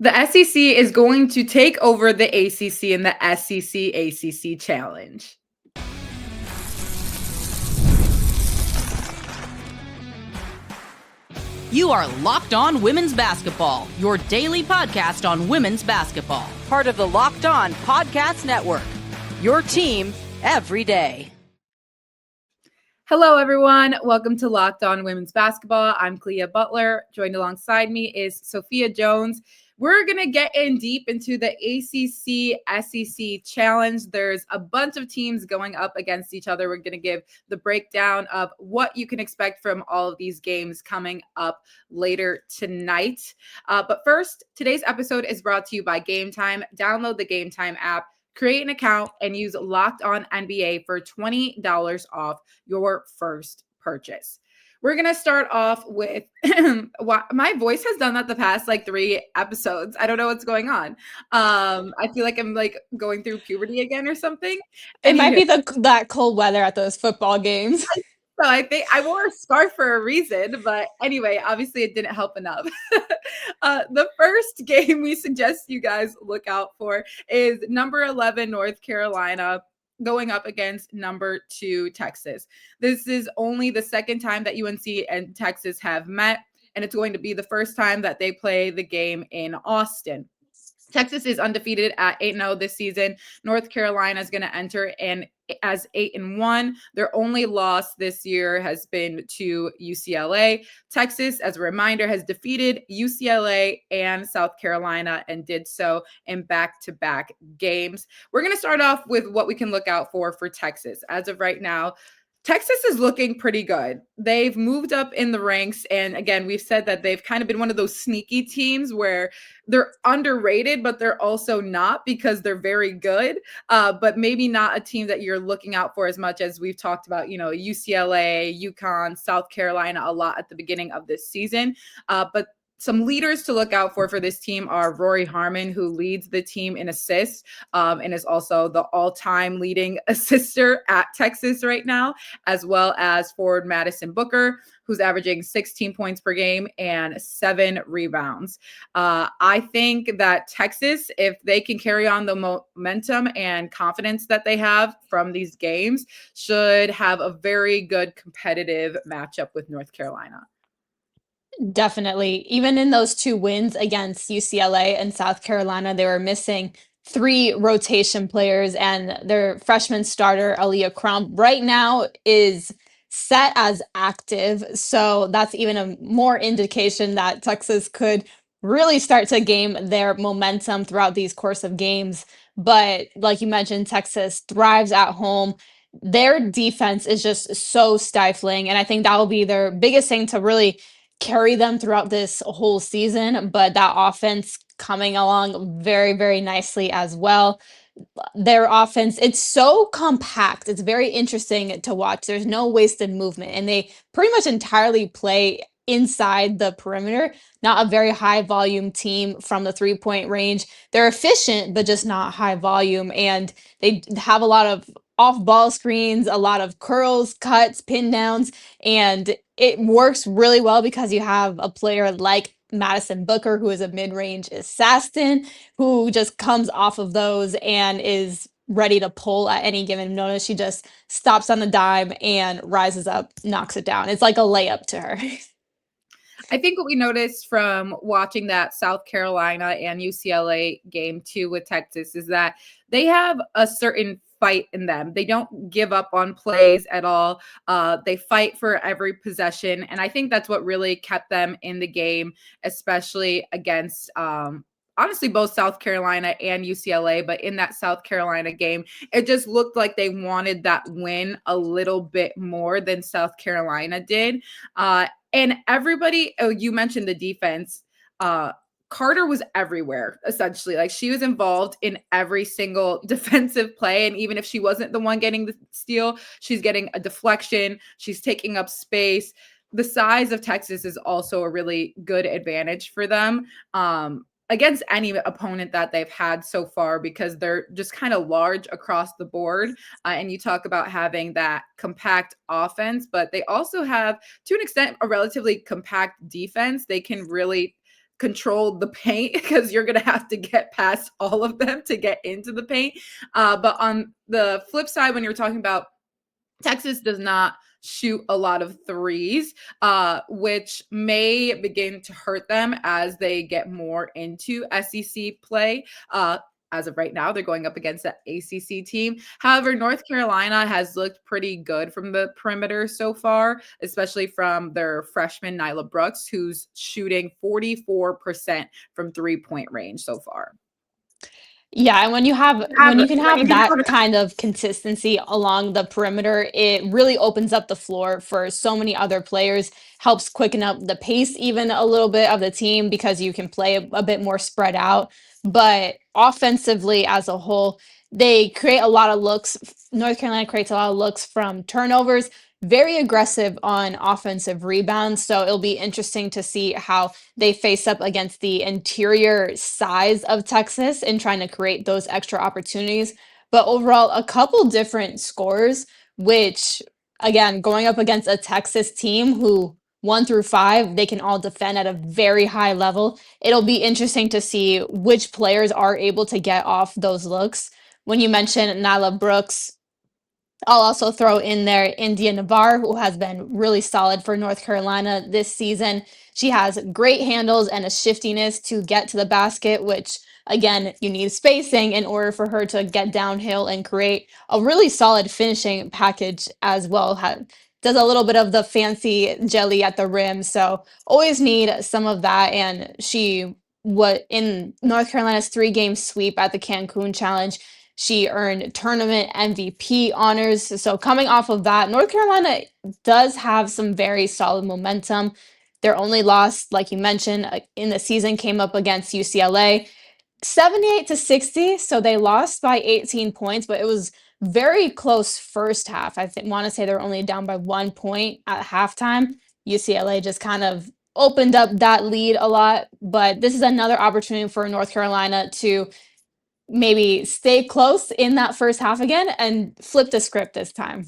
The SEC is going to take over the ACC in the SEC ACC Challenge. You are Locked On Women's Basketball, your daily podcast on women's basketball. Part of the Locked On Podcast Network, your team every day. Hello, everyone. Welcome to Locked On Women's Basketball. I'm Clea Butler. Joined alongside me is Sophia Jones. We're going to get in deep into the ACC SEC Challenge. There's a bunch of teams going up against each other. We're going to give the breakdown of what you can expect from all of these games coming up later tonight. But first, today's episode is brought to you by Game Time. Download the Game Time app, create an account, and use Locked On NBA for $20 off your first purchase. We're going to start off with my voice has done that the past like 3 episodes. I don't know what's going on. I feel like I'm like going through puberty again or something. It might be that cold weather at those football games. So I think I wore a scarf for a reason, but anyway, obviously it didn't help enough. The first game we suggest you guys look out for is number 11 North Carolina going up against number 2 Texas. This is only the second time that UNC and Texas have met, and it's going to be the first time that they play the game in Austin. Texas is undefeated at 8-0 this season. North Carolina is going to enter in as 8-1. Their only loss this year has been to UCLA. Texas, as a reminder, has defeated UCLA and South Carolina and did so in back-to-back games. We're going to start off with what we can look out for Texas. As of right now, Texas is looking pretty good. They've moved up in the ranks. And again, we've said that they've kind of been one of those sneaky teams where they're underrated, but they're also not because they're very good. But maybe not a team that you're looking out for as much as we've talked about, UCLA, UConn, South Carolina a lot at the beginning of this season. But some leaders to look out for this team are Rory Harmon, who leads the team in assists and is also the all-time leading assister at Texas right now, as well as forward Madison Booker, who's averaging 16 points per game and 7 rebounds. I think that Texas, if they can carry on the momentum and confidence that they have from these games, should have a very good competitive matchup with North Carolina. Definitely. Even in those 2 wins against UCLA and South Carolina, they were missing 3 rotation players, and their freshman starter, Aaliyah Crump, right now is set as active. So that's even a more indication that Texas could really start to game their momentum throughout these course of games. But like you mentioned, Texas thrives at home. Their defense is just so stifling, and I think that will be their biggest thing to really carry them throughout this whole season, but that offense coming along very, very nicely as well. Their offense, it's so compact. It's very interesting to watch. There's no wasted movement, and they pretty much entirely play inside the perimeter. Not a very high volume team from the 3-point range. They're efficient, but just not high volume, and they have a lot of off-ball screens, a lot of curls, cuts, pin downs, and it works really well because you have a player like Madison Booker, who is a mid-range assassin, who just comes off of those and is ready to pull at any given notice. She just stops on the dime and rises up, knocks it down. It's like a layup to her. I think what we noticed from watching that South Carolina and UCLA game too with Texas is that they have a certain fight in them. They don't give up on plays at all. They fight for every possession. And I think that's what really kept them in the game, especially against honestly both South Carolina and UCLA. But in that South Carolina game, it just looked like they wanted that win a little bit more than South Carolina did. And everybody, you mentioned the defense. Carter was everywhere, essentially. Like, she was involved in every single defensive play. And even if she wasn't the one getting the steal, she's getting a deflection. She's taking up space. The size of Texas is also a really good advantage for them against any opponent that they've had so far, because they're just kind of large across the board. And you talk about having that compact offense, but they also have, to an extent, a relatively compact defense. They can really control the paint because you're going to have to get past all of them to get into the paint. But on the flip side, when you're talking about Texas does not shoot a lot of threes, which may begin to hurt them as they get more into SEC play. As of right now, they're going up against the ACC team. However, North Carolina has looked pretty good from the perimeter so far, especially from their freshman Nyla Brooks, who's shooting 44% from three-point range so far. Yeah, and when you can have that kind of consistency along the perimeter, it really opens up the floor for so many other players, helps quicken up the pace even a little bit of the team because you can play a bit more spread out. But offensively as a whole, they create a lot of looks. North Carolina creates a lot of looks from turnovers, very aggressive on offensive rebounds. So it'll be interesting to see how they face up against the interior size of Texas and trying to create those extra opportunities. But overall, a couple different scores, which again, going up against a Texas team who 1 through 5, they can all defend at a very high level. It'll be interesting to see which players are able to get off those looks. When you mentioned Nyla Brooks, I'll also throw in there India Navarre, who has been really solid for North Carolina this season. She has great handles and a shiftiness to get to the basket, which again, you need spacing in order for her to get downhill and create a really solid finishing package as well. Does a little bit of the fancy jelly at the rim, so always need some of that. And she, what in North Carolina's 3-game sweep at the Cancun Challenge, she earned tournament MVP honors. So coming off of that, North Carolina does have some very solid momentum. Their only loss, like you mentioned, in the season came up against UCLA, 78-60. So they lost by 18 points, but it was very close first half. I want to say they're only down by 1 point at halftime. UCLA just kind of opened up that lead a lot, but this is another opportunity for North Carolina to maybe stay close in that first half again and flip the script this time.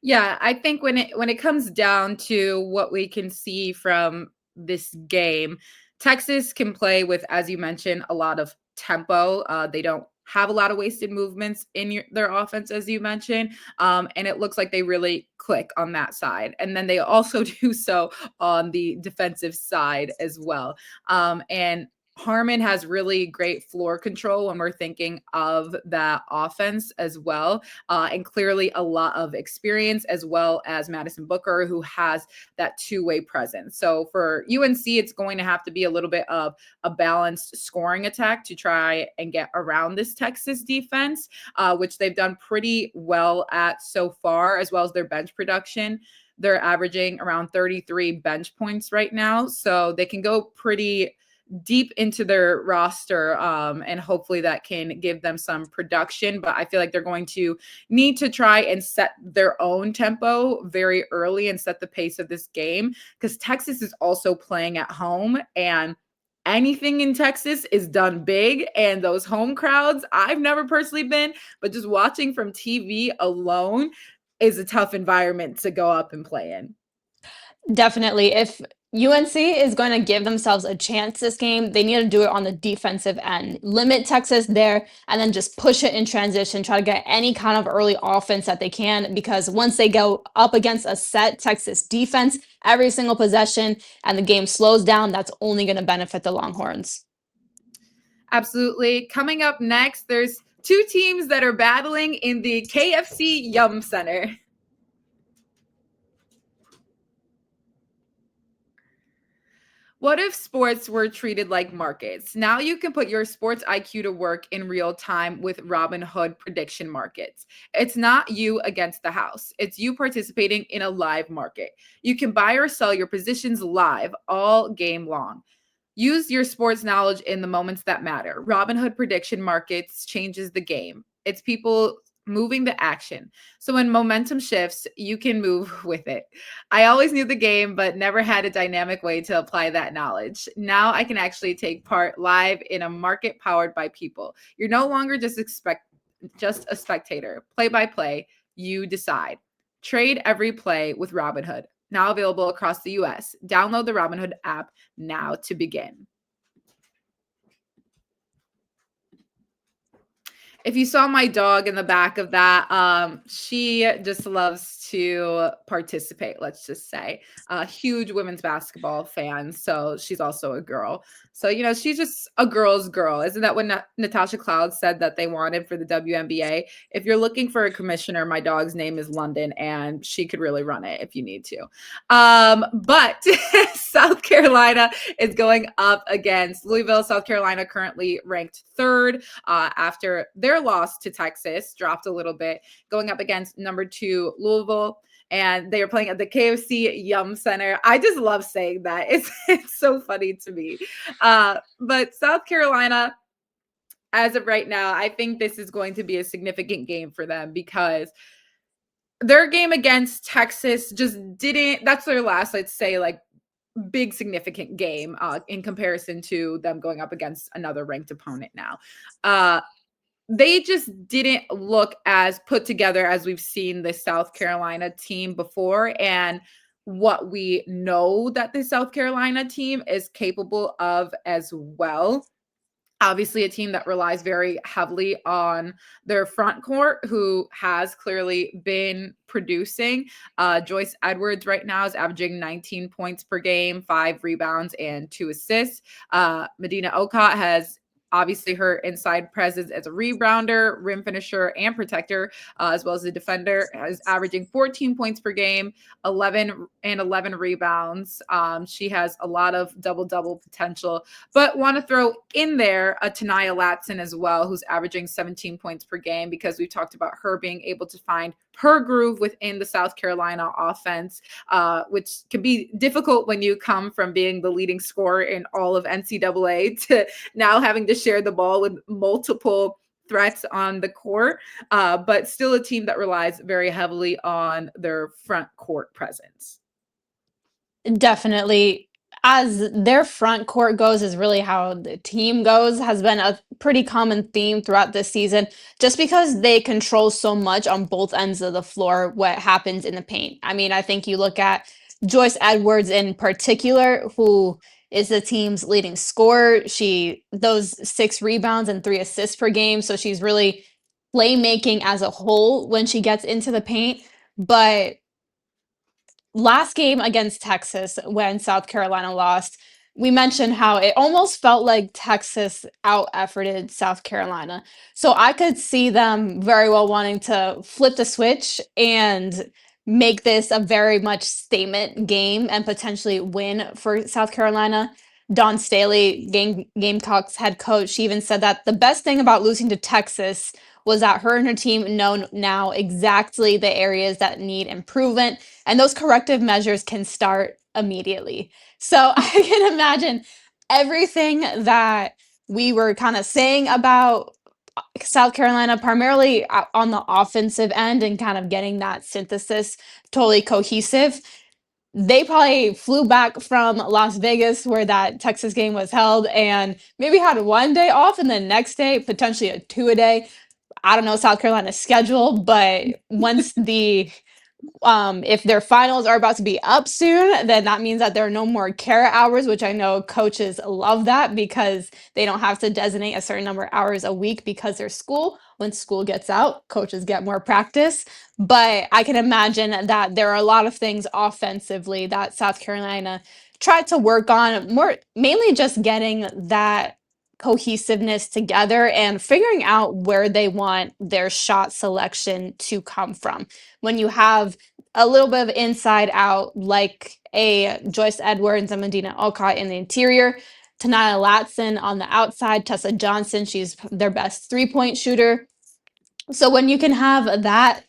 Yeah, I think when it comes down to what we can see from this game, Texas can play with, as you mentioned, a lot of tempo. They don't have a lot of wasted movements in their offense, as you mentioned, and it looks like they really click on that side. And then they also do so on the defensive side as well. And Harmon has really great floor control when we're thinking of that offense as well. And clearly a lot of experience, as well as Madison Booker, who has that two-way presence. So for UNC, it's going to have to be a little bit of a balanced scoring attack to try and get around this Texas defense, which they've done pretty well at so far, as well as their bench production. They're averaging around 33 bench points right now. So they can go pretty deep into their roster, and hopefully that can give them some production. But I feel like they're going to need to try and set their own tempo very early and set the pace of this game, because Texas is also playing at home, and anything in Texas is done big. And those home crowds, I've never personally been, but just watching from TV alone is a tough environment to go up and play in. Definitely. If UNC is going to give themselves a chance this game, they need to do it on the defensive end. Limit Texas there and then just push it in transition, try to get any kind of early offense that they can, because once they go up against a set Texas defense every single possession and the game slows down, that's only going to benefit the Longhorns. Absolutely. Coming up next, there's two teams that are battling in the KFC Yum Center. What if sports were treated like markets? Now you can put your sports IQ to work in real time with Robinhood prediction markets. It's not you against the house. It's you participating in a live market. You can buy or sell your positions live all game long. Use your sports knowledge in the moments that matter. Robinhood prediction markets changes the game. It's people moving the action. So when momentum shifts, you can move with it. I always knew the game, but never had a dynamic way to apply that knowledge. Now I can actually take part live in a market powered by people. You're no longer just a spectator. Play by play, you decide. Trade every play with Robinhood. Now available across the US. Download the Robinhood app now to begin. If you saw my dog in the back of that, she just loves to participate, let's just say. A huge women's basketball fan, so she's also a girl. So, she's just a girl's girl. Isn't that what Natasha Cloud said that they wanted for the WNBA? If you're looking for a commissioner, my dog's name is London, and she could really run it if you need to. But South Carolina is going up against Louisville. South Carolina currently ranked third after their loss to Texas, dropped a little bit, going up against number 2 Louisville. And they are playing at the KFC Yum Center. I just love saying that. It's so funny to me. But South Carolina, as of right now, I think this is going to be a significant game for them because their game against Texas just didn't, that's their last, let's say, like, big significant game in comparison to them going up against another ranked opponent now. They just didn't look as put together as we've seen the South Carolina team before, and what we know that the South Carolina team is capable of as well. Obviously, a team that relies very heavily on their front court, who has clearly been producing. Joyce Edwards right now is averaging 19 points per game, 5 rebounds, and 2 assists. Medina Okot has obviously her inside presence as a rebounder, rim finisher, and protector, as well as a defender, is averaging 14 points per game, 11 rebounds. She has a lot of double-double potential, but want to throw in there a Tanaya Latson as well, who's averaging 17 points per game, because we've talked about her being able to find her groove within the South Carolina offense, which can be difficult when you come from being the leading scorer in all of NCAA to now having to share the ball with multiple threats on the court, but still a team that relies very heavily on their front court presence. Definitely. As their front court goes is really how the team goes, has been a pretty common theme throughout this season, just because they control so much on both ends of the floor what happens in the paint. I mean, I think you look at Joyce Edwards in particular, who is the team's leading scorer. Those 6 rebounds and 3 assists per game, so she's really playmaking as a whole when she gets into the paint. But last game against Texas, when South Carolina lost, we mentioned how it almost felt like Texas out-efforted South Carolina. So I could see them very well wanting to flip the switch and make this a very much statement game and potentially win for South Carolina. Dawn Staley, Gamecocks head coach, she even said that the best thing about losing to Texas was that her and her team know now exactly the areas that need improvement, and those corrective measures can start immediately. So I can imagine everything that we were kind of saying about South Carolina, primarily on the offensive end and kind of getting that synthesis totally cohesive. They probably flew back from Las Vegas where that Texas game was held and maybe had one day off, and then next day, potentially a 2-a-day. I don't know South Carolina's schedule, but once if their finals are about to be up soon, then that means that there are no more carrot hours, which I know coaches love that because they don't have to designate a certain number of hours a week because there's school. When school gets out, coaches get more practice. But I can imagine that there are a lot of things offensively that South Carolina tried to work on, mainly just getting that cohesiveness together and figuring out where they want their shot selection to come from. When you have a little bit of inside out, like a Joyce Edwards and Medina Okot in the interior, Tanaya Latson on the outside, Tessa Johnson, she's their best 3-point shooter. So when you can have that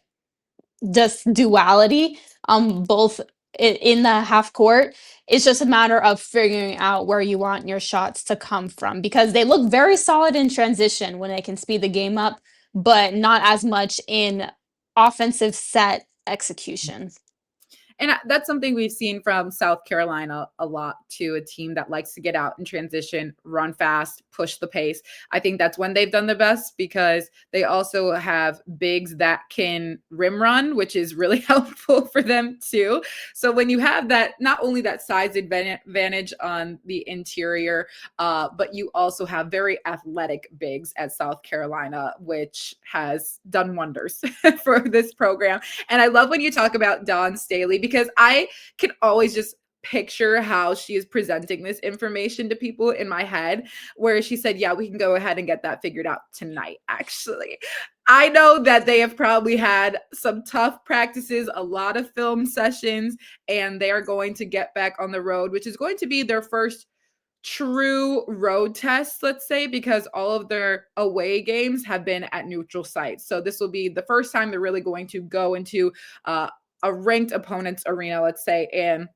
just duality both in the half court, it's just a matter of figuring out where you want your shots to come from, because they look very solid in transition when they can speed the game up, but not as much in offensive set execution. And that's something we've seen from South Carolina a lot too, a team that likes to get out in transition, run fast, push the pace. I think that's when they've done the best because they also have bigs that can rim run, which is really helpful for them too. So when you have that, not only that size advantage on the interior, but you also have very athletic bigs at South Carolina, which has done wonders for this program. And I love when you talk about Dawn Staley because I can always just picture how she is presenting this information to people in my head, where she said, yeah, we can go ahead and get that figured out tonight, actually. I know that they have probably had some tough practices, a lot of film sessions, and they are going to get back on the road, which is going to be their first true road test, let's say, because all of their away games have been at neutral sites. So this will be the first time they're really going to go into a ranked opponent's arena, let's say, and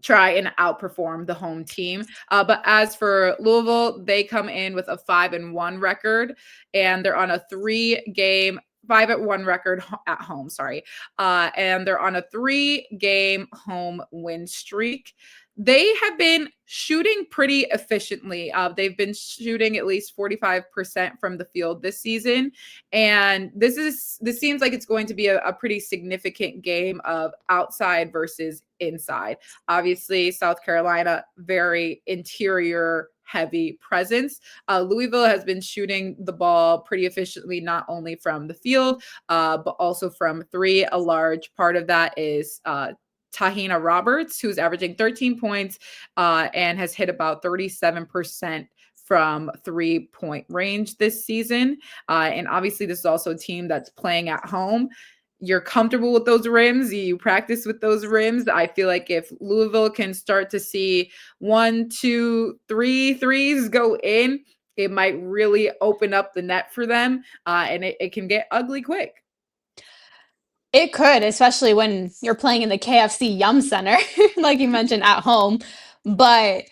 try and outperform the home team. But as for Louisville, they come in with a 5-1 record, and they're on a 3-game 5-1 record at home. And they're on a 3-game home win streak. They have been shooting pretty efficiently. They've been shooting at least 45% from the field this season. And this seems like it's going to be a pretty significant game of outside versus inside. Obviously, South Carolina, very interior heavy presence. Louisville has been shooting the ball pretty efficiently, not only from the field, but also from three. A large part of that is Tahina Roberts, who's averaging 13 points and has hit about 37% from 3-point range this season. And obviously, this is also a team that's playing at home. You're comfortable with those rims. You practice with those rims. I feel like if Louisville can start to see 1, 2, 3 threes go in, it might really open up the net for them. And it can get ugly quick. It could, especially when you're playing in the KFC Yum Center, like you mentioned, at home. But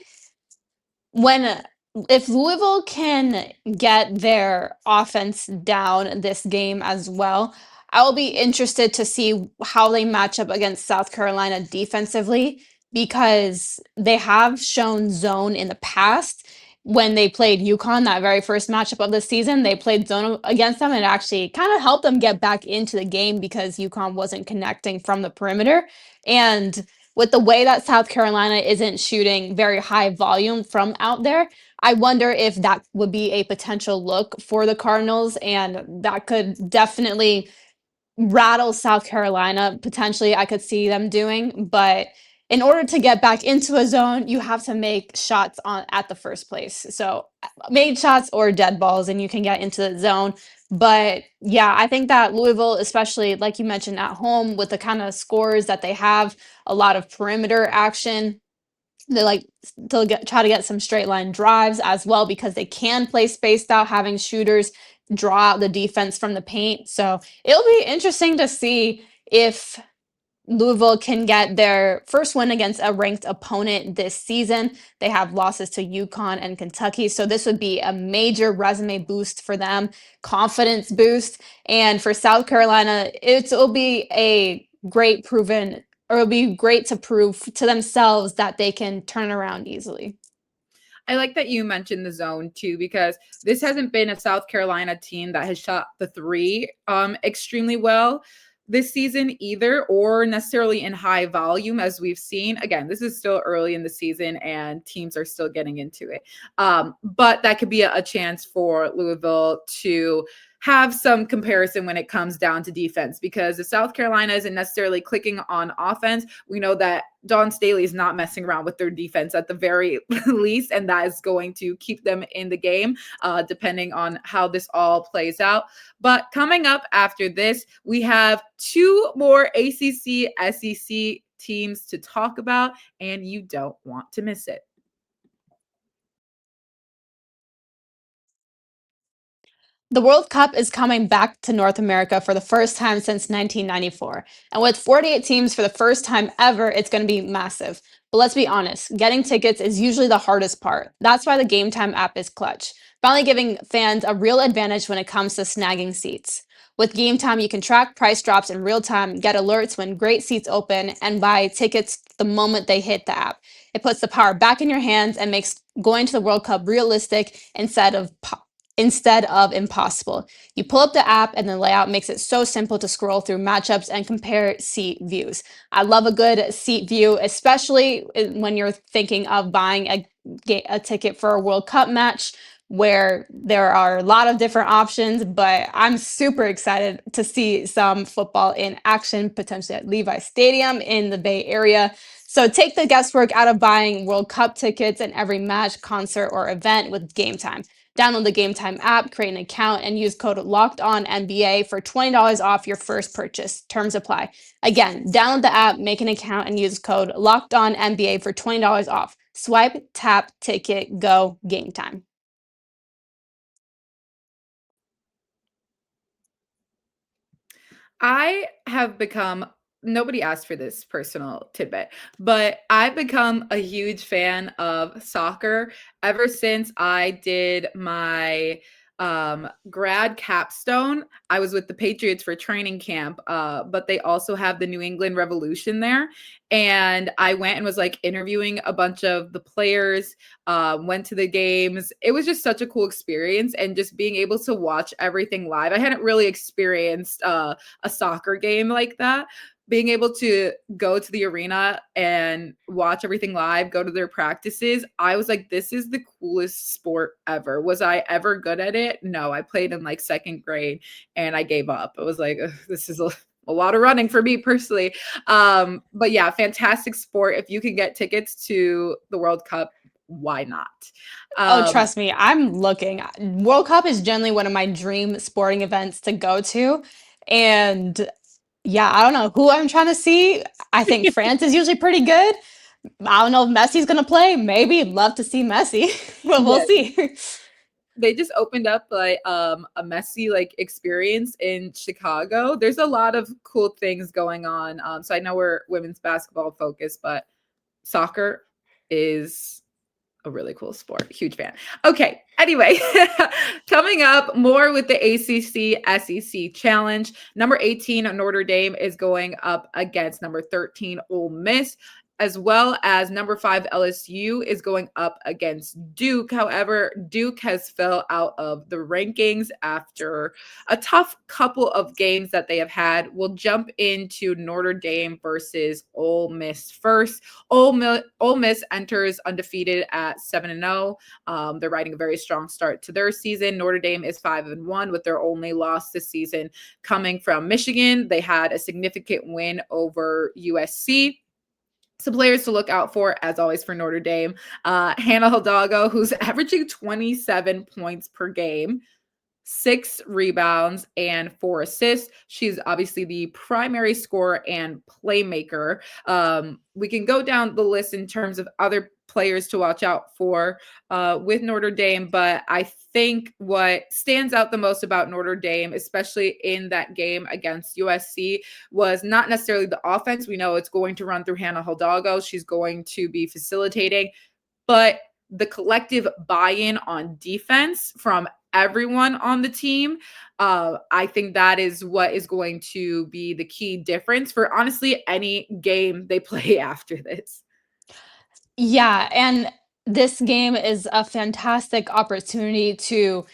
when if Louisville can get their offense down this game as well, I will be interested to see how they match up against South Carolina defensively because they have shown zone in the past. When they played UConn, that very first matchup of the season, they played zone against them and it actually kind of helped them get back into the game because UConn wasn't connecting from the perimeter. And with the way that South Carolina isn't shooting very high volume from out there, I wonder if that would be a potential look for the Cardinals, and that could definitely rattle South Carolina. Potentially, I could see them doing, but in order to get back into a zone, you have to make shots at the first place. So made shots or dead balls, and you can get into the zone. But yeah, I think that Louisville, especially like you mentioned at home, with the kind of scores that they have, a lot of perimeter action. They like to try to get some straight line drives as well because they can play spaced out, having shooters draw out the defense from the paint. So it'll be interesting to see if Louisville can get their first win against a ranked opponent this season. They have losses to UConn and Kentucky. So this would be a major resume boost for them, confidence boost. And for South Carolina, it'll be a great proven, or it'll be great to prove to themselves that they can turn around easily. I like that you mentioned the zone too, because this hasn't been a South Carolina team that has shot the three extremely well this season either, or necessarily in high volume as we've seen. Again, this is still early in the season and teams are still getting into it. But that could be a chance for Louisville to have some comparison when it comes down to defense, because if South Carolina isn't necessarily clicking on offense, we know that Dawn Staley is not messing around with their defense at the very least, and that is going to keep them in the game, depending on how this all plays out. But coming up after this, we have two more ACC, SEC teams to talk about, and you don't want to miss it. The World Cup is coming back to North America for the first time since 1994. And with 48 teams for the first time ever, it's going to be massive. But let's be honest, getting tickets is usually the hardest part. That's why the Game Time app is clutch, finally giving fans a real advantage when it comes to snagging seats. With Game Time, you can track price drops in real time, get alerts when great seats open, and buy tickets the moment they hit the app. It puts the power back in your hands and makes going to the World Cup realistic instead of impossible. You pull up the app and the layout makes it so simple to scroll through matchups and compare seat views. I love a good seat view, especially when you're thinking of buying a ticket for a World Cup match where there are a lot of different options, but I'm super excited to see some football in action, potentially at Levi Stadium in the Bay Area. So take the guesswork out of buying World Cup tickets in every match, concert, or event with Game Time. Download the Game Time app, create an account, and use code LOCKEDONNBA for $20 off your first purchase. Terms apply. Again, download the app, make an account, and use code LOCKEDONNBA for $20 off. Swipe, tap, ticket, go, Game Time. I have become, nobody asked for this personal tidbit, but I've become a huge fan of soccer ever since I did my grad capstone. I was with the Patriots for training camp, but they also have the New England Revolution there. And I went and was like interviewing a bunch of the players, went to the games. It was just such a cool experience. And just being able to watch everything live. I hadn't really experienced a soccer game like that. Being able to go to the arena and watch everything live, go to their practices, I was like, this is the coolest sport ever. Was I ever good at it? No, I played in like second grade and I gave up. I was like, this is a lot of running for me personally. But yeah, fantastic sport. If you can get tickets to the World Cup, why not? Oh, trust me, I'm looking. World Cup is generally one of my dream sporting events to go to. And yeah, I don't know who I'm trying to see. I think France is usually pretty good. I don't know if Messi's gonna play. Maybe love to see Messi, but we'll Yes. see. They just opened up like a Messi like experience in Chicago. There's a lot of cool things going on. So I know we're women's basketball focused, but soccer is a really cool sport. Huge fan. Okay. Anyway, coming up more with the ACC SEC challenge. Number 18 Notre Dame is going up against number 13 Ole Miss, as well as number 5 LSU is going up against Duke. However, Duke has fell out of the rankings after a tough couple of games that they have had. We'll jump into Notre Dame versus Ole Miss first. Ole Miss enters undefeated at 7-0. They're riding a very strong start to their season. Notre Dame is 5-1 with their only loss this season coming from Michigan. They had a significant win over USC. Some players to look out for, as always, for Notre Dame. Hannah Hidalgo, who's averaging 27 points per game, 6 rebounds, and 4 assists. She's obviously the primary scorer and playmaker. We can go down the list in terms of other players to watch out for with Notre Dame, but I think what stands out the most about Notre Dame, especially in that game against USC, was not necessarily the offense. We know it's going to run through Hannah Hidalgo. She's going to be facilitating, but the collective buy-in on defense from everyone on the team. I think that is what is going to be the key difference for honestly any game they play after this. Yeah, and this game is a fantastic opportunity to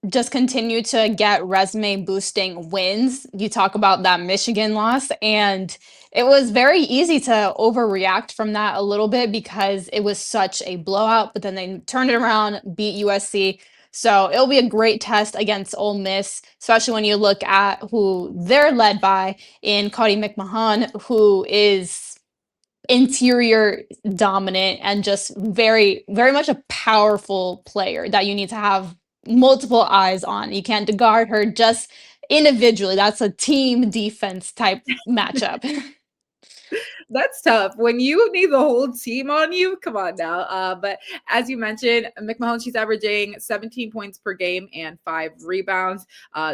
just continue to get resume boosting wins. You talk about that Michigan loss, and it was very easy to overreact from that a little bit because it was such a blowout, but then they turned it around, beat USC. So it'll be a great test against Ole Miss, especially when you look at who they're led by in Cody McMahon, who is interior dominant and just very, very much a powerful player that you need to have multiple eyes on. You can't guard her just individually. That's a team defense type matchup. That's tough. When you need the whole team on you, come on now. But as you mentioned, McMahon, she's averaging 17 points per game and 5 rebounds.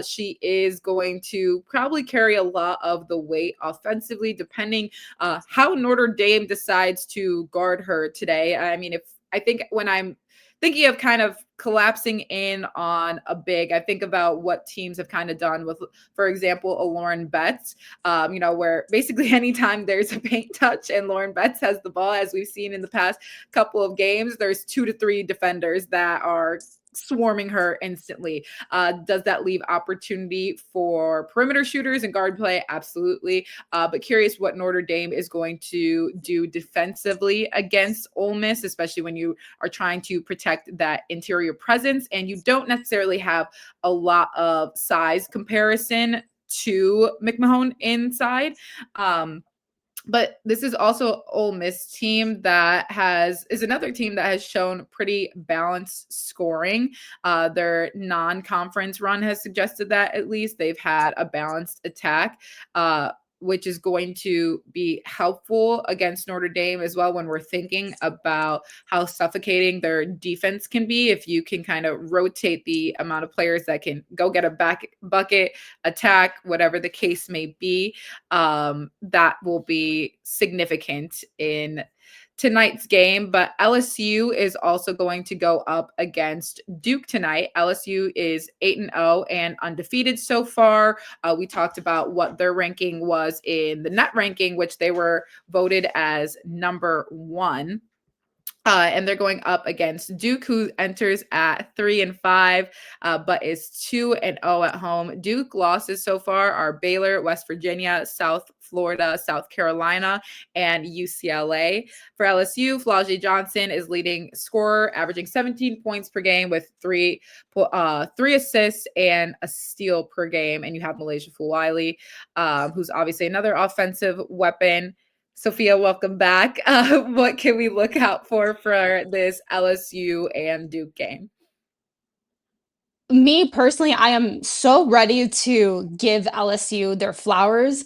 She is going to probably carry a lot of the weight offensively, depending how Notre Dame decides to guard her today. I mean, I think when I'm thinking of kind of collapsing in on a big, I think about what teams have kind of done with, for example, a Lauren Betts, where basically anytime there's a paint touch and Lauren Betts has the ball, as we've seen in the past couple of games, there's 2 to 3 defenders that are swarming her instantly. Does that leave opportunity for perimeter shooters and guard play? Absolutely. But curious what Notre Dame is going to do defensively against Ole Miss, especially when you are trying to protect that interior presence and you don't necessarily have a lot of size comparison to McMahon inside. But this is also Ole Miss team that is another team that has shown pretty balanced scoring. Their non-conference run has suggested that at least they've had a balanced attack, which is going to be helpful against Notre Dame as well when we're thinking about how suffocating their defense can be. If you can kind of rotate the amount of players that can go get a back bucket, attack, whatever the case may be, that will be significant in tonight's game. But LSU is also going to go up against Duke tonight. LSU is 8-0 and undefeated so far. We talked about what their ranking was in the net ranking, which they were voted as number 1. And they're going up against Duke, who enters at 3-5, but is 2-0 at home. Duke losses so far are Baylor, West Virginia, South Florida, South Carolina, and UCLA. For LSU, Flau'jae Johnson is leading scorer, averaging 17 points per game with three assists and a steal per game. And you have Malaysia Fulwiley, who's obviously another offensive weapon. Sophia, welcome back. What can we look out for this LSU and Duke game? Me personally, I am so ready to give LSU their flowers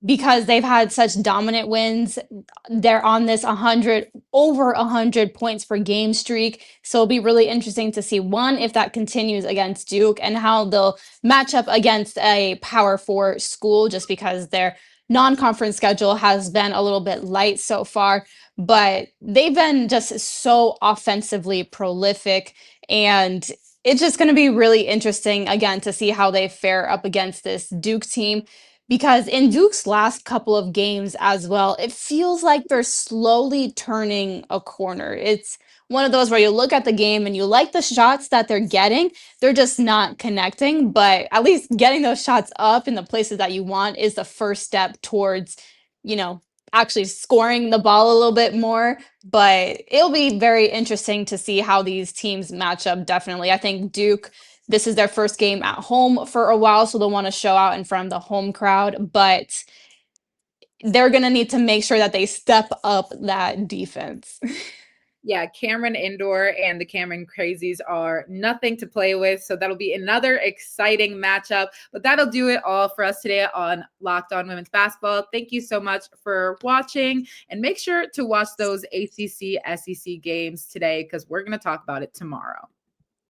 because they've had such dominant wins. They're on this over 100 points per game streak. So it'll be really interesting to see, one, if that continues against Duke and how they'll match up against a Power 4 school, just because their non-conference schedule has been a little bit light so far. But they've been just so offensively prolific, and it's just going to be really interesting again to see how they fare up against this Duke team. Because in Duke's last couple of games as well, it feels like they're slowly turning a corner. It's one of those where you look at the game and you like the shots that they're getting, they're just not connecting. But at least getting those shots up in the places that you want is the first step towards, actually scoring the ball a little bit more. But it'll be very interesting to see how these teams match up, definitely. I think Duke, this is their first game at home for a while, so they'll want to show out in front of the home crowd, but they're going to need to make sure that they step up that defense. Yeah, Cameron Indoor and the Cameron Crazies are nothing to play with. So that'll be another exciting matchup. But that'll do it all for us today on Locked On Women's Basketball. Thank you so much for watching. And make sure to watch those ACC, SEC games today because we're going to talk about it tomorrow.